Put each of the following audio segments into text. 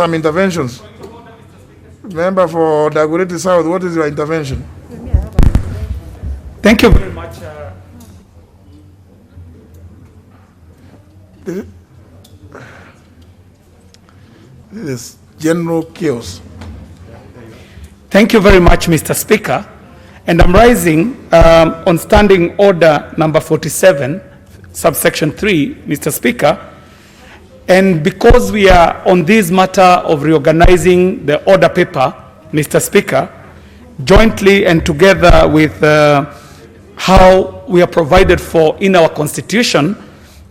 Some interventions. Member for Dagoretti South, what is your intervention? Thank you very much. This is general chaos. Thank you very much, Mr. Speaker. And I'm rising on standing order number 47, subsection 3, Mr. Speaker. And because we are on this matter of reorganizing the order paper, Mr. Speaker, jointly and together with how we are provided for in our Constitution,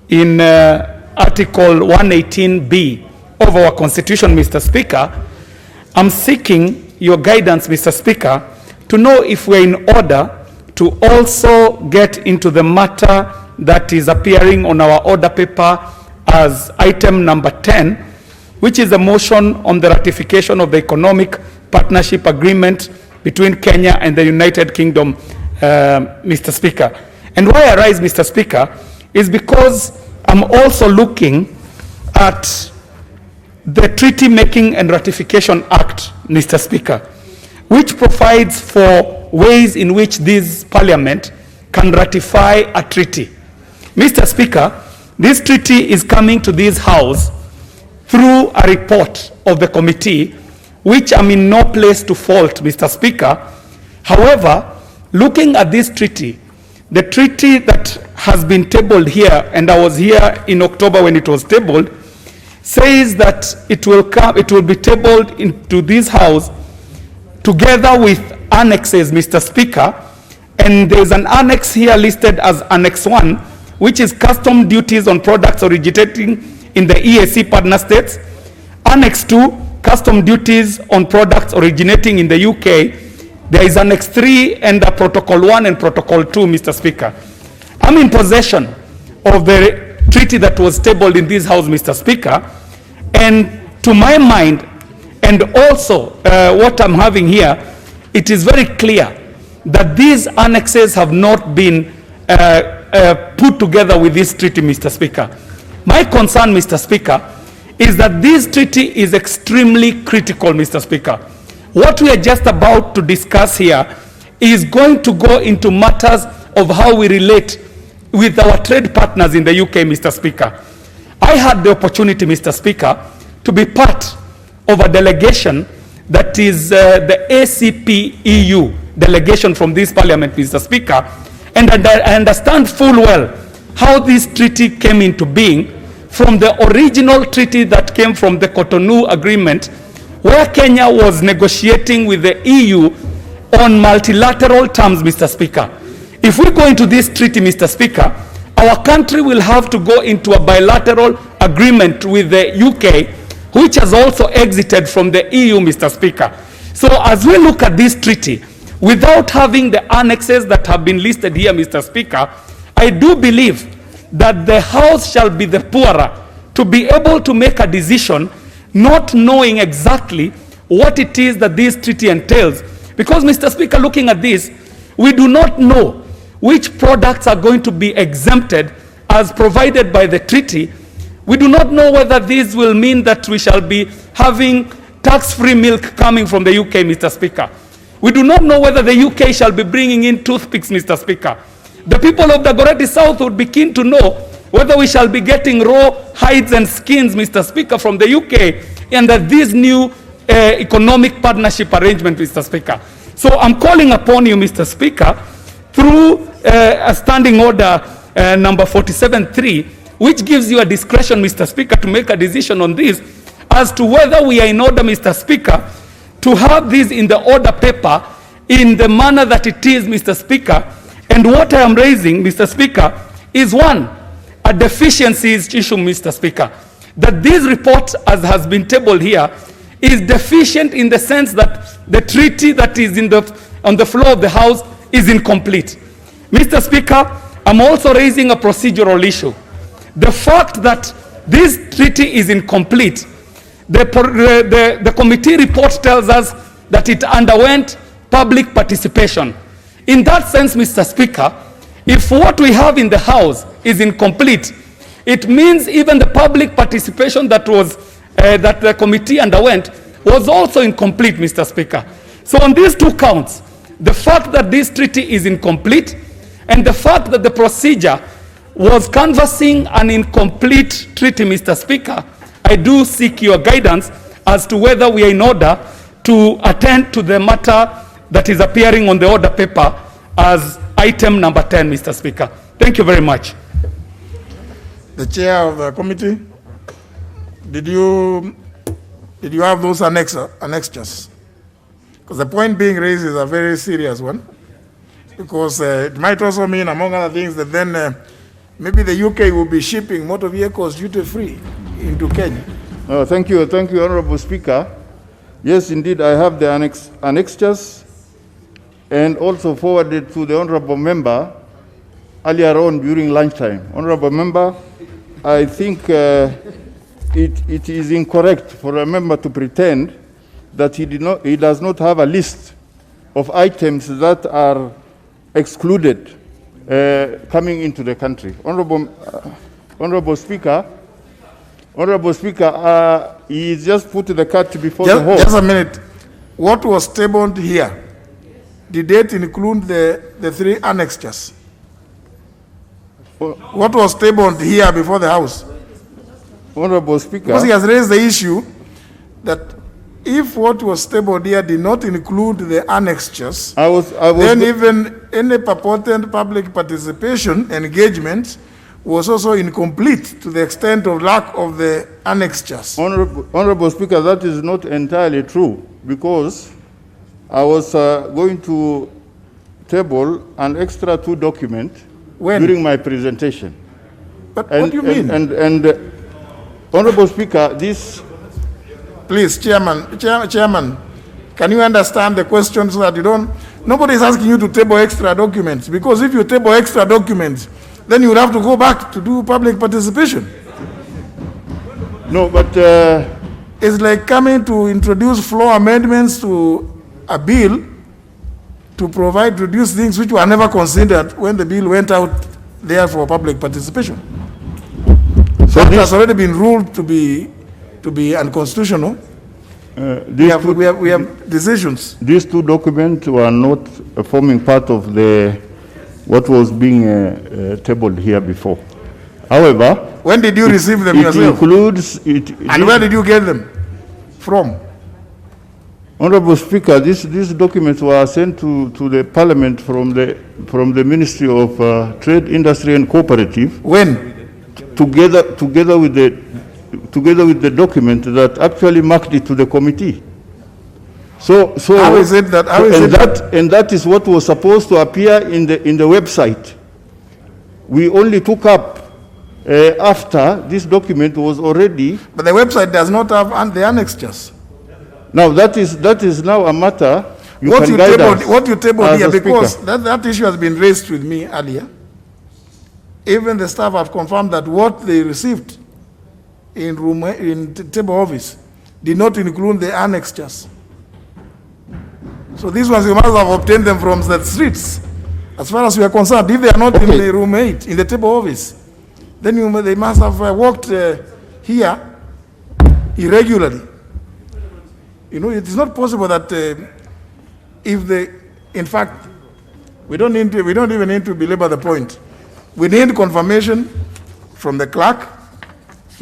in Article 118B of our Constitution, Mr. Speaker, I'm seeking your guidance, Mr. Speaker, to know if we're in order to also get into the matter that is appearing on our order paper as item number 10, which is a motion on the ratification of the economic partnership agreement between Kenya and the United Kingdom, Mr. Speaker. And why I rise, Mr. Speaker, is because I'm also looking at the Treaty Making and Ratification Act, Mr. Speaker, which provides for ways in which this Parliament can ratify a treaty. Mr. Speaker, this treaty is coming to this House through a report of the committee, which I'm in no place to fault, Mr. Speaker. However, looking at this treaty, the treaty that has been tabled here, and I was here in October when it was tabled, says that it will be tabled into this House together with annexes, Mr. Speaker. And there's an annex here listed as Annex 1, which is custom duties on products originating in the EAC partner states. Annex 2, custom duties on products originating in the UK. There is Annex 3 and Protocol 1 and Protocol 2, Mr. Speaker. I'm in possession of the treaty that was tabled in this House, Mr. Speaker. And to my mind, and also what I'm having here, it is very clear that these annexes have not been put together with this treaty, Mr. Speaker. My concern, Mr. Speaker, is that this treaty is extremely critical, Mr. Speaker. What we are just about to discuss here is going to go into matters of how we relate with our trade partners in the UK, Mr. Speaker. I had the opportunity, Mr. Speaker, to be part of a delegation that is the ACP EU delegation from this Parliament, Mr. Speaker. And I understand full well how this treaty came into being from the original treaty that came from the Cotonou Agreement, where Kenya was negotiating with the EU on multilateral terms, Mr. Speaker. If we go into this treaty, Mr. Speaker, our country will have to go into a bilateral agreement with the UK, which has also exited from the EU, Mr. Speaker. So as we look at this treaty, without having the annexes that have been listed here, Mr. Speaker, I do believe that the House shall be the poorer to be able to make a decision not knowing exactly what it is that this treaty entails. Because, Mr. Speaker, looking at this, we do not know which products are going to be exempted as provided by the treaty. We do not know whether this will mean that we shall be having tax-free milk coming from the UK, Mr. Speaker. We do not know whether the UK shall be bringing in toothpicks, Mr. Speaker. The people of Dagoretti South would be keen to know whether we shall be getting raw hides and skins, Mr. Speaker, from the UK under this new economic partnership arrangement, Mr. Speaker. So I'm calling upon you, Mr. Speaker, through a standing order number 47.3, which gives you a discretion, Mr. Speaker, to make a decision on this as to whether we are in order, Mr. Speaker, to have this in the order paper in the manner that it is, Mr. Speaker. And what I am raising, Mr. Speaker, is one, a deficiencies issue, Mr. Speaker. That this report, as has been tabled here, is deficient in the sense that the treaty that is on the floor of the House is incomplete. Mr. Speaker, I'm also raising a procedural issue. The fact that this treaty is incomplete, the committee report tells us that it underwent public participation. In that sense, Mr. Speaker, if what we have in the House is incomplete, it means even the public participation that was that the committee underwent was also incomplete, Mr. Speaker. So on these two counts, the fact that this treaty is incomplete and the fact that the procedure was canvassing an incomplete treaty, Mr. Speaker, I do seek your guidance as to whether we are in order to attend to the matter that is appearing on the order paper as item number 10, Mr. Speaker. Thank you very much. The chair of the committee, did you have those annexures? Because the point being raised is a very serious one. Because it might also mean, among other things, that then maybe the UK will be shipping motor vehicles duty-free into Kenya. Thank you, Honorable Speaker. Yes, indeed, I have the annexures and also forwarded to the Honorable Member earlier on during lunchtime. Honorable Member, I think it is incorrect for a member to pretend that he does not have a list of items that are excluded coming into the country. Honorable Speaker, he just put the cart before the horse. Just a minute. What was tabled here, did it include the three annexures? What was tabled here before the House? Honorable Speaker. Because he has raised the issue that if what was tabled here did not include the annexures, then even any purported public participation engagement was also incomplete to the extent of lack of the annexures. Honorable Speaker, that is not entirely true, because I was going to table an extra 2 document during my presentation. But what do you mean? And Honorable Speaker, this... Please, Chairman, can you understand the question so that you don't... Nobody is asking you to table extra documents, because if you table extra documents, then you would have to go back to do public participation. No, but... it's like coming to introduce floor amendments to a bill to reduce things which were never considered when the bill went out there for public participation. So that has already been ruled to be unconstitutional. We have decisions. These 2 documents were not forming part of what was being tabled here before. However, when did you receive them yourself? And where did you get them from? Honorable Speaker, these documents were sent to the Parliament from the Ministry of Trade, Industry and Cooperative. When? Together with the document that actually marked it to the committee. So how is it that? And that is what was supposed to appear in the website. We only took up after this document was already. But the website does not have the annexures. Now that is now a matter. What you tabled here, because that issue has been raised with me earlier. Even the staff have confirmed that what they received in table office did not include the annexures. So these ones you must have obtained them from the streets. As far as we are concerned, if they are not in the room 8, in the table office, then they must have walked here irregularly. You know, it is not possible that in fact, we don't even need to belabor the point. We need confirmation from the clerk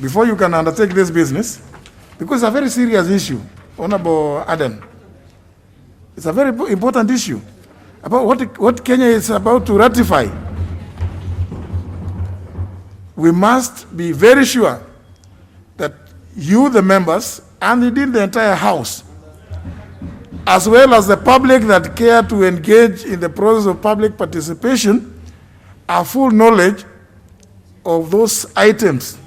before you can undertake this business, because it's a very serious issue, Honorable Aden. It's a very important issue about what Kenya is about to ratify. We must be very sure that you, the members, and indeed the entire House, as well as the public that care to engage in the process of public participation, have full knowledge of those items.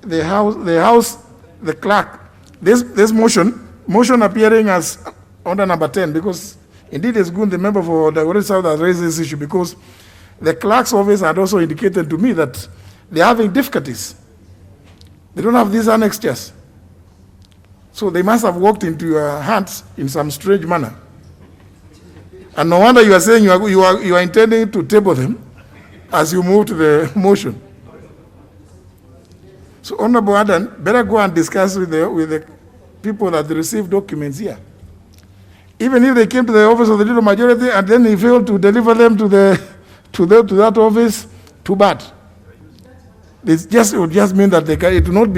The House, the clerk, this motion appearing as order number 10, because indeed it's good the member for the South has raised this issue, because the clerk's office had also indicated to me that they're having difficulties. They don't have these annexures. So they must have walked into your hands in some strange manner. And no wonder you are saying you are intending to table them, as you move to the motion. So, Honorable Adan, better go and discuss with the people that receive documents here. Even if they came to the office of the leader majority and then he failed to deliver them to that office, too bad. It would just mean that it will not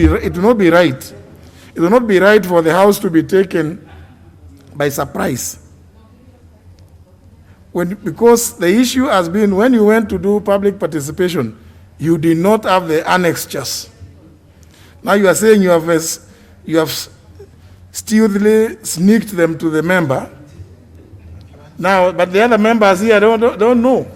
be right. It will not be right for the House to be taken by surprise. Because the issue has been, when you went to do public participation, you did not have the annexures. Now you are saying you have stealthily sneaked them to the member. Now, but the other members here don't know.